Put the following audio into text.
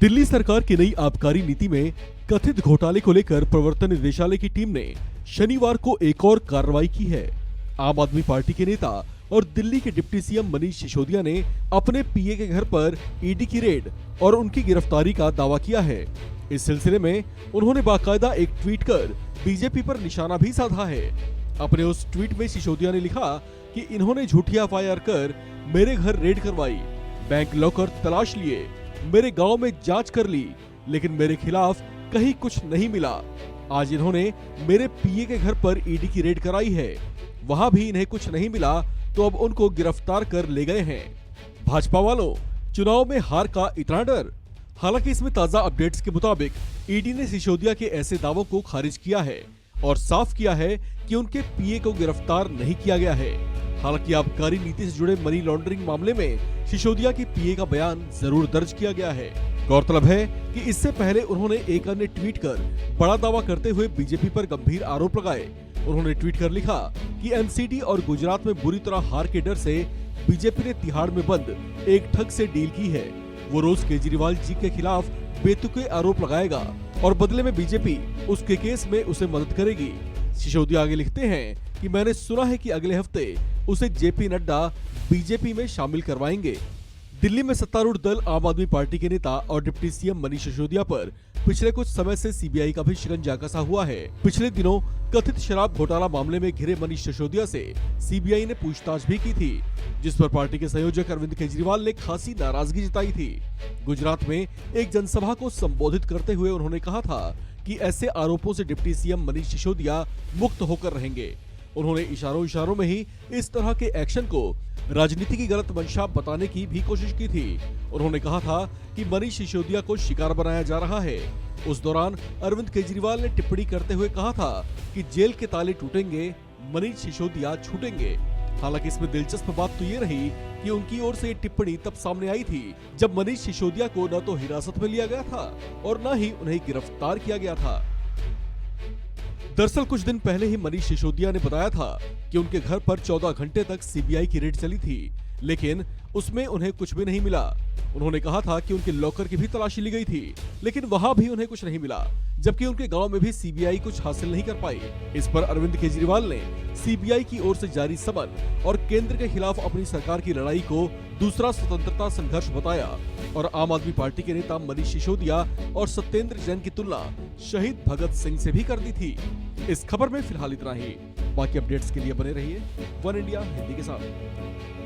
दिल्ली सरकार की नई आबकारी नीति में कथित घोटाले को लेकर प्रवर्तन निदेशालय की टीम ने शनिवार को एक और कार्रवाई की है। आम आदमी पार्टी के नेता और दिल्ली के डिप्टी सीएम मनीष सिसोदिया ने अपने पीए के घर पर ईडी की रेड और उनकी गिरफ्तारी का दावा किया है। इस सिलसिले में उन्होंने बाकायदा एक ट्वीट कर बीजेपी पर निशाना भी साधा है। अपने उस ट्वीट में सिसोदिया ने लिखा कि इन्होंने झूठी एफआईआर कर मेरे घर रेड करवाई, बैंक लॉकर तलाश लिए, मेरे गांव में जांच कर ली, लेकिन मेरे खिलाफ कहीं कुछ नहीं मिला। आज इन्होंने मेरे पीए के घर पर ईडी की रेड कराई है, वहां भी इन्हें कुछ नहीं मिला तो अब उनको गिरफ्तार कर ले गए हैं। भाजपा वालों, चुनाव में हार का इतना डर? हालांकि इसमें ताजा अपडेट्स के मुताबिक ईडी ने सिसोदिया के ऐसे दावों को खारिज किया है और साफ किया है कि उनके पीए को गिरफ्तार नहीं किया गया है। हालांकि आबकारी नीति से जुड़े मनी लॉन्ड्रिंग मामले में सिसोदिया के पीए का बयान जरूर दर्ज किया गया है। गौरतलब है कि इससे पहले उन्होंने एक अन्य ट्वीट कर बड़ा दावा करते हुए बीजेपी पर गंभीर आरोप लगाए। उन्होंने ट्वीट कर लिखा कि एनसीडी और गुजरात में बुरी तरह हार के डर से बीजेपी ने तिहाड़ में बंद एक ठग से डील की है। वो रोज केजरीवाल जी के खिलाफ बेतुके आरोप लगाएगा और बदले में बीजेपी उसके केस में उसे मदद करेगी। सिसोदिया आगे लिखते हैं कि मैंने सुना है कि अगले हफ्ते उसे जेपी नड्डा बीजेपी में शामिल करवाएंगे। दिल्ली में सत्तारूढ़ दल आम आदमी पार्टी के नेता और डिप्टी सीएम मनीष सिसोदिया पर पिछले कुछ समय से सीबीआई का भी शिकंजा कसा हुआ है। पिछले दिनों कथित शराब घोटाला मामले में घिरे मनीष सिसोदिया से सीबीआई ने पूछताछ भी की थी, जिस पर पार्टी के संयोजक अरविंद केजरीवाल ने खासी नाराजगी जताई थी। गुजरात में एक जनसभा को संबोधित करते हुए उन्होंने कहा था कि ऐसे आरोपों से डिप्टी सीएम मनीष सिसोदिया मुक्त होकर रहेंगे। उन्होंने इशारों में ही इस तरह के एक्शन को राजनीति की गलत मंशा बताने की भी कोशिश की थी। उन्होंने कहा था कि मनीष सिसोदिया को शिकार बनाया जा रहा है। उस दौरान अरविंद केजरीवाल ने टिप्पणी करते हुए कहा था कि जेल के ताले टूटेंगे, मनीष सिसोदिया छूटेंगे। हालांकि इसमें दिलचस्प बात तो ये रही कि उनकी ओर से ये टिप्पणी तब सामने आई थी जब मनीष सिसोदिया को न तो हिरासत में लिया गया था और न ही उन्हें गिरफ्तार किया गया था। दरअसल कुछ दिन पहले ही मनीष सिसोदिया ने बताया था कि उनके घर पर 14 घंटे तक सीबीआई की रेड चली थी, लेकिन उसमें उन्हें कुछ भी नहीं मिला। उन्होंने कहा था कि उनके लॉकर की भी तलाशी ली गई थी, लेकिन वहां भी उन्हें कुछ नहीं मिला, जबकि उनके गांव में भी सीबीआई कुछ हासिल नहीं कर पाई। इस पर अरविंद केजरीवाल ने सीबीआई की ओर से जारी समन और केंद्र के खिलाफ अपनी सरकार की लड़ाई को दूसरा स्वतंत्रता संघर्ष बताया और आम आदमी पार्टी के नेता मनीष सिसोदिया और सत्येंद्र जैन की तुलना शहीद भगत सिंह से भी कर दी थी। इस खबर में फिलहाल इतना ही। बाकी अपडेट्स के लिए बने रहिए वन इंडिया हिंदी के साथ।